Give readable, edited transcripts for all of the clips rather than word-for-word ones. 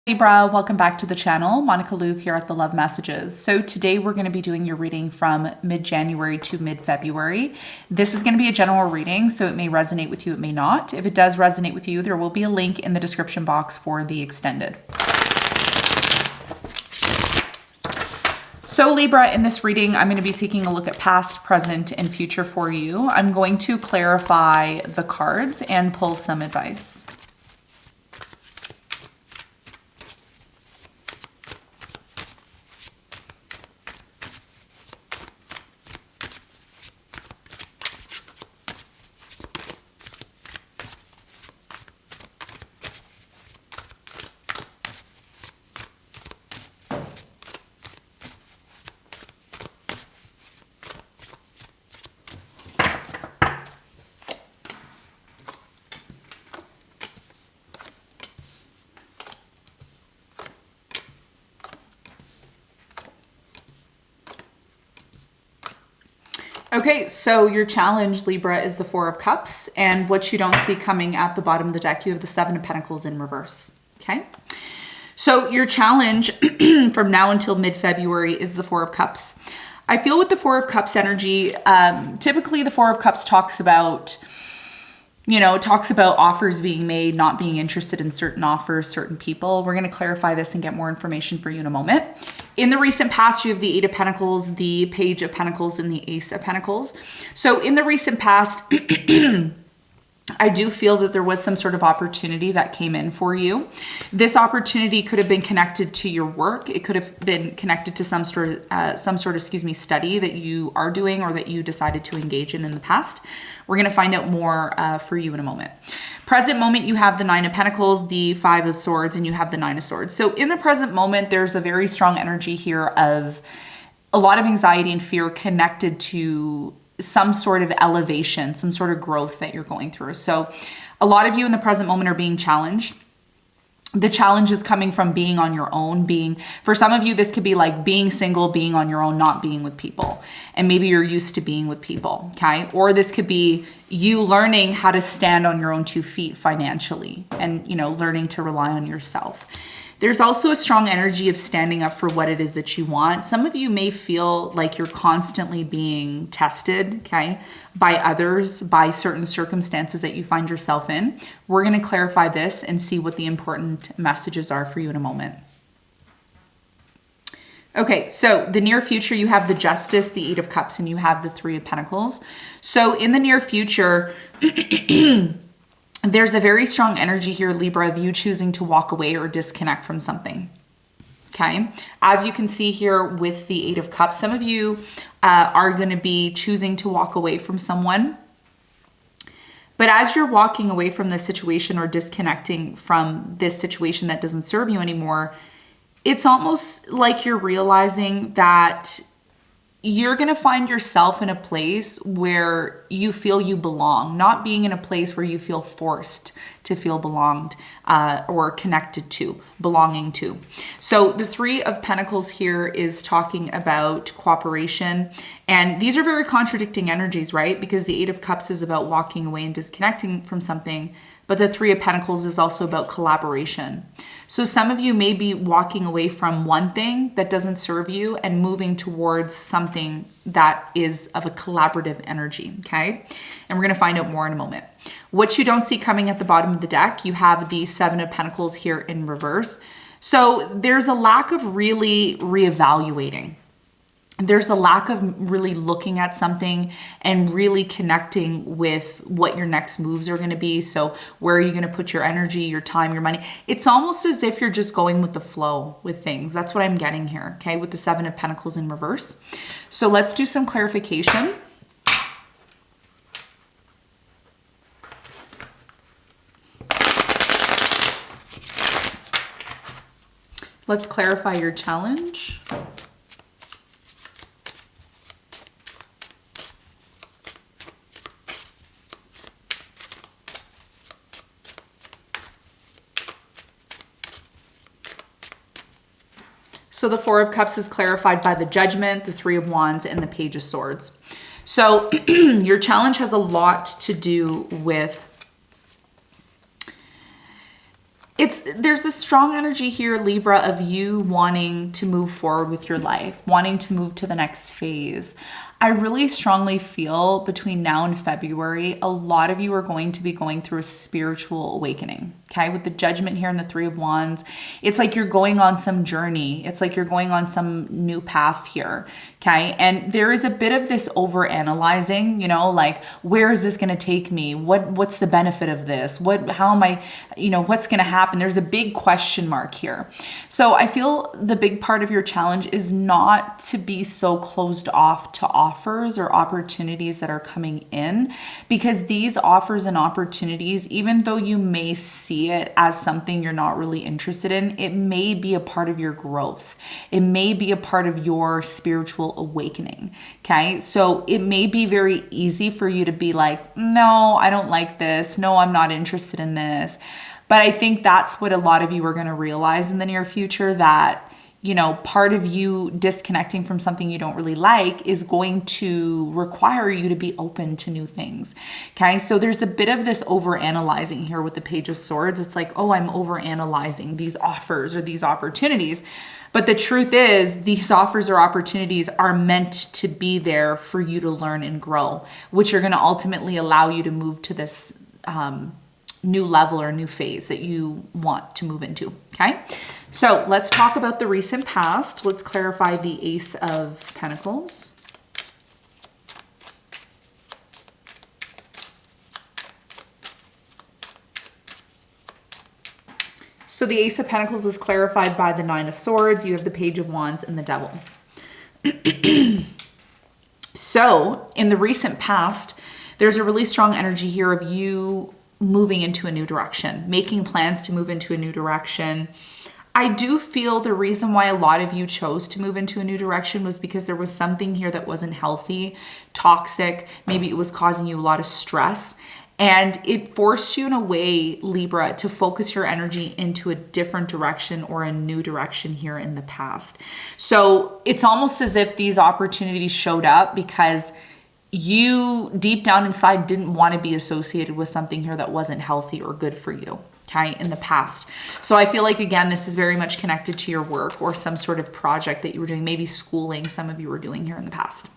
Libra, welcome back to the channel. Monica Luke here at the Love Messages. So today we're going to be doing your reading from mid-January to mid-February. This is going to be a general reading, so it may resonate with you, it may not. If it does resonate with you, there will be a link in the description box for the extended. So Libra, in this reading, I'm going to be taking a look at past, present, and future for you. I'm going to clarify the cards and pull some advice. Okay, so your challenge, Libra, is the Four of Cups, and what you don't see coming at the bottom of the deck, you have the Seven of Pentacles in reverse, okay? So your challenge from now until mid-February is the Four of Cups. I feel with the Four of Cups energy, typically the Four of Cups talks about, offers being made, not being interested in certain offers, certain people. We're going to clarify this and get more information for you in a moment. In the recent past, you have the Eight of Pentacles, the Page of Pentacles, and the Ace of Pentacles. So in the recent past, I do feel that there was some sort of opportunity that came in for you. This opportunity could have been connected to your work. It could have been connected to some sort of study that you are doing or that you decided to engage in the past. We're going to find out more for you in a moment. Present moment, you have the Nine of Pentacles, the Five of Swords, and you have the Nine of Swords. So in the present moment, there's a very strong energy here of a lot of anxiety and fear connected to some sort of elevation, some sort of growth that you're going through. So a lot of you in the present moment are being challenged. The challenge is coming from being on your own, for some of you, this could be like being single, being on your own, not being with people. And maybe you're used to being with people, okay? Or this could be you learning how to stand on your own 2 feet financially and, learning to rely on yourself. There's also a strong energy of standing up for what it is that you want. Some of you may feel like you're constantly being tested, okay, by others, by certain circumstances that you find yourself in. We're going to clarify this and see what the important messages are for you in a moment. Okay, so the near future, you have the Justice, the Eight of Cups, and you have the Three of Pentacles. So in the near future, there's a very strong energy here, Libra, of you choosing to walk away or disconnect from something, okay? As you can see here with the Eight of Cups, some of you are going to be choosing to walk away from someone. But as you're walking away from this situation or disconnecting from this situation that doesn't serve you anymore, it's almost like you're realizing that you're going to find yourself in a place where you feel you belong, not being in a place where you feel forced to feel belonged or connected to, belonging to. So the Three of Pentacles here is talking about cooperation. And these are very contradicting energies, right? Because the Eight of Cups is about walking away and disconnecting from something, but the Three of Pentacles is also about collaboration. So some of you may be walking away from one thing that doesn't serve you and moving towards something that is of a collaborative energy, okay? And we're going to find out more in a moment. What you don't see coming at the bottom of the deck, you have the Seven of Pentacles here in reverse. So there's a lack of really reevaluating. There's a lack of really looking at something and really connecting with what your next moves are going to be. So where are you going to put your energy, your time, your money? It's almost as if you're just going with the flow with things. That's what I'm getting here, okay, with the Seven of Pentacles in reverse. So let's do some clarification. Let's clarify your challenge. So the Four of Cups is clarified by the Judgment, the Three of Wands, and the Page of Swords. So your challenge has a lot to do with There's this strong energy here, Libra, of you wanting to move forward with your life, wanting to move to the next phase. I really strongly feel between now and February, a lot of you are going to be going through a spiritual awakening. Okay, with the Judgment here and the Three of Wands, it's like you're going on some journey. It's like you're going on some new path here. Okay, and there is a bit of this over analyzing, you know, like, where is this going to take me? What's the benefit of this? How am I, you know, what's going to happen? There's a big question mark here. So I feel the big part of your challenge is not to be so closed off to offers or opportunities that are coming in, because these offers and opportunities, even though you may see it as something you're not really interested in, it may be a part of your growth. It may be a part of your spiritual awakening. Okay, so it may be very easy for you to be like, no, I don't like this. No, I'm not interested in this. But I think that's what a lot of you are going to realize in the near future, that, you know, part of you disconnecting from something you don't really like is going to require you to be open to new things. Okay, so there's a bit of this over analyzing here with the Page of Swords. It's like, oh, I'm over analyzing these offers or these opportunities. But the truth is, these offers or opportunities are meant to be there for you to learn and grow, which are going to ultimately allow you to move to this new level or new phase that you want to move into. Okay, so let's talk about the recent past. Let's clarify the Ace of Pentacles. So the Ace of Pentacles is clarified by the Nine of Swords. You have the Page of Wands and the Devil. So in the recent past, there's a really strong energy here of you moving into a new direction, making plans to move into a new direction. I do feel the reason why a lot of you chose to move into a new direction was because there was something here that wasn't healthy, toxic. Maybe it was causing you a lot of stress. And it forced you in a way, Libra, to focus your energy into a different direction or a new direction here in the past. So it's almost as if these opportunities showed up because you deep down inside didn't want to be associated with something here that wasn't healthy or good for you, okay, in the past. So I feel like, again, this is very much connected to your work or some sort of project that you were doing, maybe schooling some of you were doing here in the past.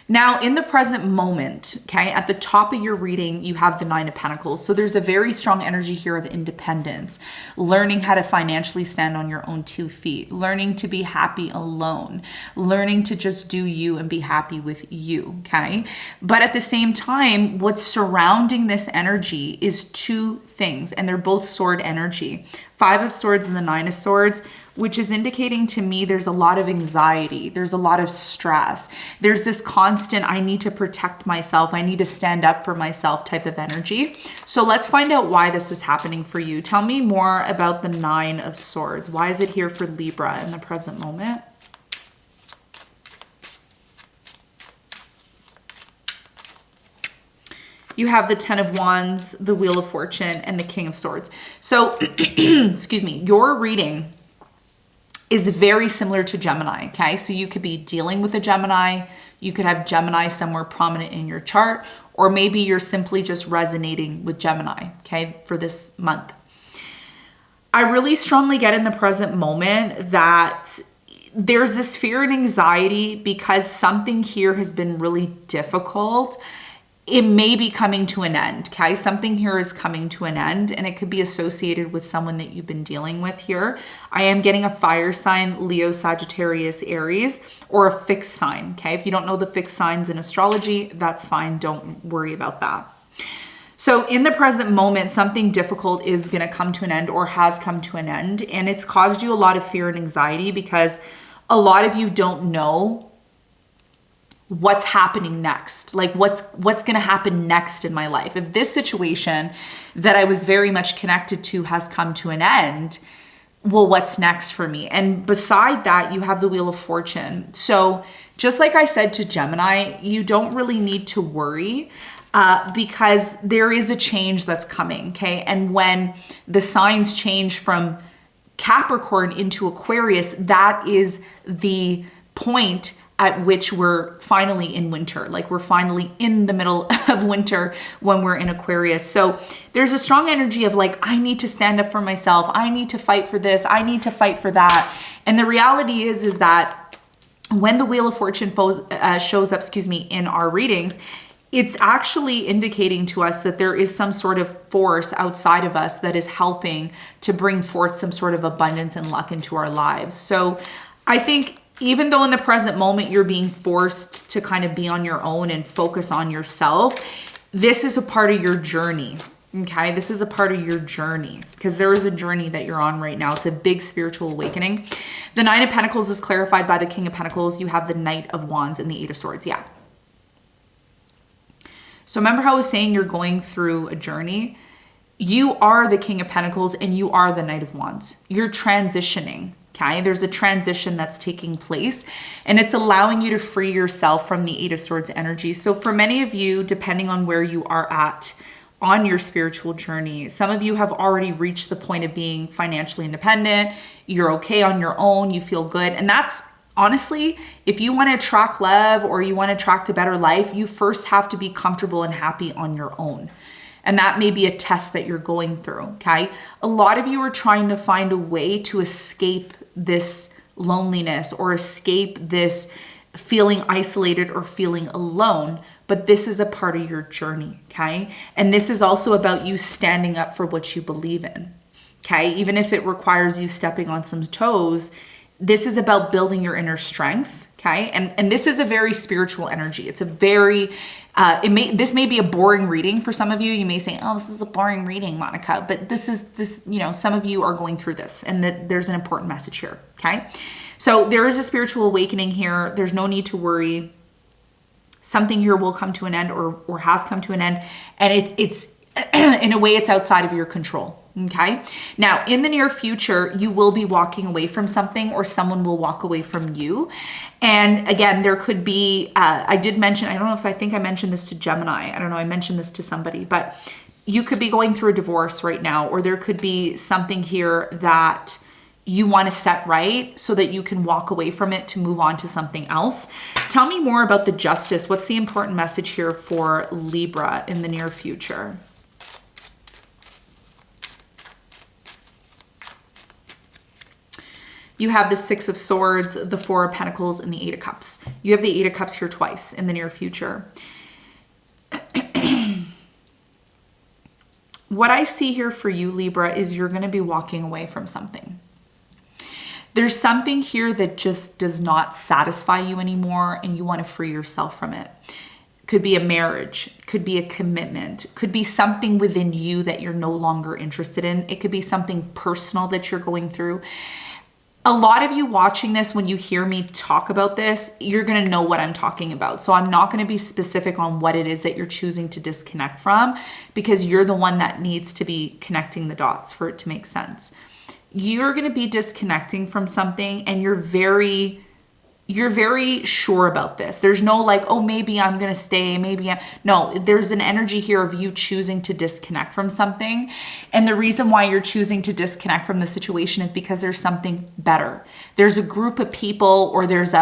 Now, in the present moment, okay, at the top of your reading, you have the Nine of Pentacles. So there's a very strong energy here of independence, learning how to financially stand on your own 2 feet, learning to be happy alone, learning to just do you and be happy with you, okay? But at the same time, what's surrounding this energy is 2 things, and they're both sword energy. 5 of Swords and the 9 of Swords, which is indicating to me there's a lot of anxiety, there's a lot of stress, there's this constant, I need to protect myself, I need to stand up for myself type of energy. So let's find out why this is happening for you. Tell me more about the 9 of Swords. Why is it here for Libra in the present moment? You have the 10 of Wands, the Wheel of Fortune, and the King of Swords. So, excuse me, your reading is very similar to Gemini, okay? So you could be dealing with a Gemini, you could have Gemini somewhere prominent in your chart, or maybe you're simply just resonating with Gemini, okay, for this month. I really strongly get in the present moment that there's this fear and anxiety because something here has been really difficult. It may be coming to an end, okay? Something here is coming to an end, and it could be associated with someone that you've been dealing with here. I am getting a fire sign, Leo, Sagittarius, Aries, or a fixed sign, okay? If you don't know the fixed signs in astrology, that's fine. Don't worry about that. So in the present moment, something difficult is going to come to an end or has come to an end, and it's caused you a lot of fear and anxiety because a lot of you don't know what's happening next, like what's going to happen next in my life. If this situation that I was very much connected to has come to an end, well, what's next for me? And beside that, you have the Wheel of Fortune. So just like I said to Gemini, you don't really need to worry because there is a change that's coming, okay? And when the signs change from Capricorn into Aquarius, that is the point at which we're finally in winter, like we're finally in the middle of winter when we're in Aquarius. So there's a strong energy of like, I need to stand up for myself. I need to fight for this. I need to fight for that. And the reality is that when the Wheel of Fortune shows up, in our readings, it's actually indicating to us that there is some sort of force outside of us that is helping to bring forth some sort of abundance and luck into our lives. So I think even though in the present moment you're being forced to kind of be on your own and focus on yourself, this is a part of your journey. Okay, this is a part of your journey because there is a journey that you're on right now. It's a big spiritual awakening. The Nine of Pentacles is clarified by the King of Pentacles. You have the Knight of Wands and the Eight of Swords. Yeah. So remember how I was saying you're going through a journey? You are the King of Pentacles and you are the Knight of Wands. You're transitioning. Okay, there's a transition that's taking place and it's allowing you to free yourself from the Eight of Swords energy. So for many of you, depending on where you are at on your spiritual journey, some of you have already reached the point of being financially independent. You're okay on your own. You feel good. And that's honestly, if you want to attract love or you want to attract a better life, you first have to be comfortable and happy on your own. And that may be a test that you're going through, okay? A lot of you are trying to find a way to escape this loneliness or escape this feeling isolated or feeling alone, but this is a part of your journey, okay? And this is also about you standing up for what you believe in, okay? Even if it requires you stepping on some toes, this is about building your inner strength, okay? And this is a very spiritual energy. It's a very, this may be a boring reading for some of you. You may say, oh, this is a boring reading, Monica. But this, some of you are going through this and that there's an important message here, okay? So there is a spiritual awakening here. There's no need to worry. Something here will come to an end or has come to an end. And it's in a way, it's outside of your control. Okay. Now, in the near future, you will be walking away from something or someone will walk away from you. And again, there could be, I did mention, I don't know if I think I mentioned this to Gemini. I don't know. I mentioned this to somebody, but you could be going through a divorce right now, or there could be something here that you want to set right so that you can walk away from it to move on to something else. Tell me more about the Justice. What's the important message here for Libra in the near future? You have the Six of Swords, the Four of Pentacles, and the Eight of Cups. You have the Eight of Cups here twice in the near future. What I see here for you, Libra, is you're going to be walking away from something. There's something here that just does not satisfy you anymore, and you want to free yourself from it. Could be a marriage, could be a commitment, could be something within you that you're no longer interested in. It could be something personal that you're going through. A lot of you watching this, when you hear me talk about this, you're going to know what I'm talking about. So I'm not going to be specific on what it is that you're choosing to disconnect from because you're the one that needs to be connecting the dots for it to make sense. You're going to be disconnecting from something and you're very sure about this. There's no like, oh, maybe I'm going to stay. No, there's an energy here of you choosing to disconnect from something. And the reason why you're choosing to disconnect from the situation is because there's something better. There's a group of people or there's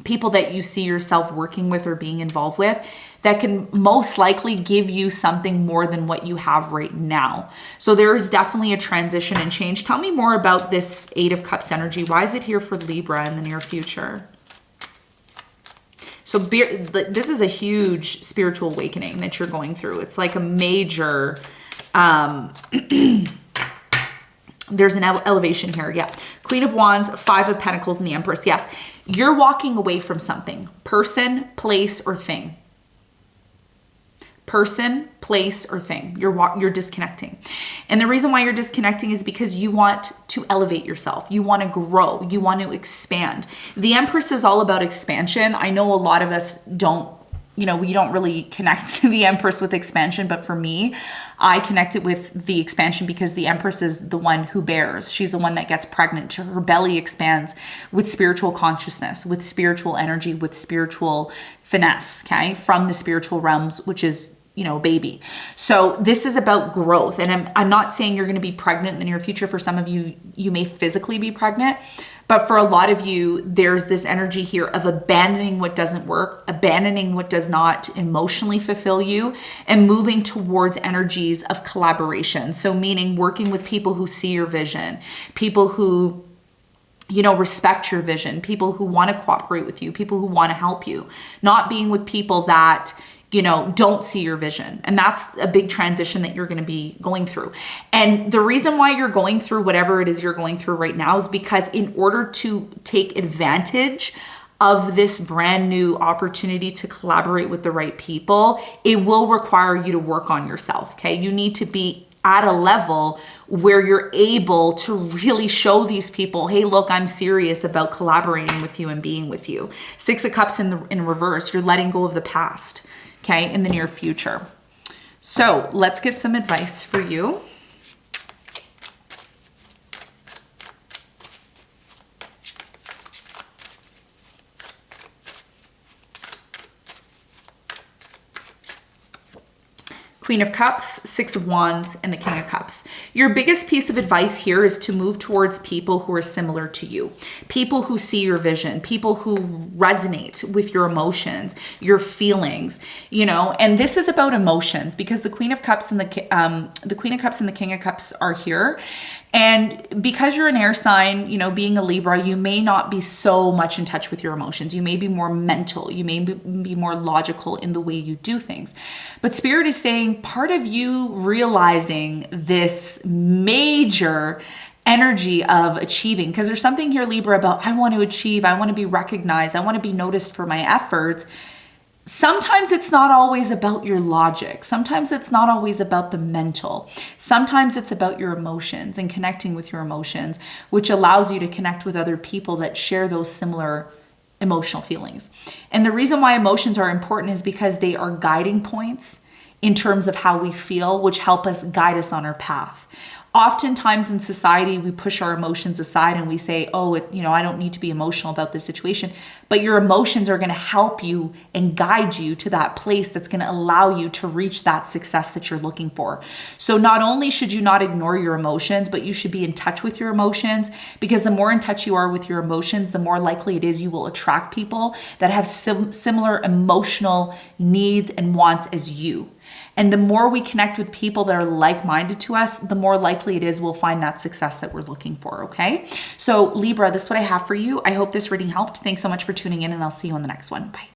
people that you see yourself working with or being involved with that can most likely give you something more than what you have right now. So there is definitely a transition and change. Tell me more about this Eight of Cups energy. Why is it here for Libra in the near future? So this is a huge spiritual awakening that you're going through. It's like a major, there's an elevation here. Yeah. Queen of Wands, Five of Pentacles, and the Empress. Yes. You're walking away from something. Person, place, or thing. Person, place, or thing. You're disconnecting. And the reason why you're disconnecting is because you want to elevate yourself. You want to grow. You want to expand. The Empress is all about expansion. I know a lot of us don't, we don't really connect the Empress with expansion, but for me, I connect it with the expansion because the Empress is the one who bears. She's the one that gets pregnant. Her belly expands with spiritual consciousness, with spiritual energy, with spiritual finesse, okay, from the spiritual realms, which is, baby. So this is about growth. And I'm not saying you're going to be pregnant in the near future. For some of you, you may physically be pregnant, But for a lot of you, there's this energy here of abandoning what doesn't work, abandoning what does not emotionally fulfill you, and moving towards energies of collaboration. So meaning working with people who see your vision, people who respect your vision, people who want to cooperate with you, people who want to help you, not being with people that, don't see your vision. And that's a big transition that you're going to be going through. And the reason why you're going through whatever it is you're going through right now is because in order to take advantage of this brand new opportunity to collaborate with the right people, it will require you to work on yourself, okay? You need to be at a level where you're able to really show these people, hey, look, I'm serious about collaborating with you and being with you. 6 of Cups in reverse, you're letting go of the past, okay, in the near future. So let's get some advice for you. Queen of Cups, 6 of Wands, and the King of Cups. Your biggest piece of advice here is to move towards people who are similar to you, people who see your vision, people who resonate with your emotions, your feelings, and this is about emotions because the Queen of Cups and the King of Cups are here. And because you're an air sign, being a Libra, you may not be so much in touch with your emotions. You may be more mental. You may be more logical in the way you do things. But Spirit is saying part of you realizing this major energy of achieving, because there's something here, Libra, about I want to achieve, I want to be recognized, I want to be noticed for my efforts. Sometimes it's not always about your logic. Sometimes it's not always about the mental. Sometimes it's about your emotions and connecting with your emotions, which allows you to connect with other people that share those similar emotional feelings. And the reason why emotions are important is because they are guiding points in terms of how we feel, which help us guide us on our path. Oftentimes in society, we push our emotions aside and we say, oh, I don't need to be emotional about this situation. But your emotions are going to help you and guide you to that place that's going to allow you to reach that success that you're looking for. So not only should you not ignore your emotions, but you should be in touch with your emotions, because the more in touch you are with your emotions, the more likely it is you will attract people that have similar emotional needs and wants as you. And the more we connect with people that are like-minded to us, the more likely it is we'll find that success that we're looking for, okay? So Libra, this is what I have for you. I hope this reading helped. Thanks so much for tuning in, and I'll see you on the next one. Bye.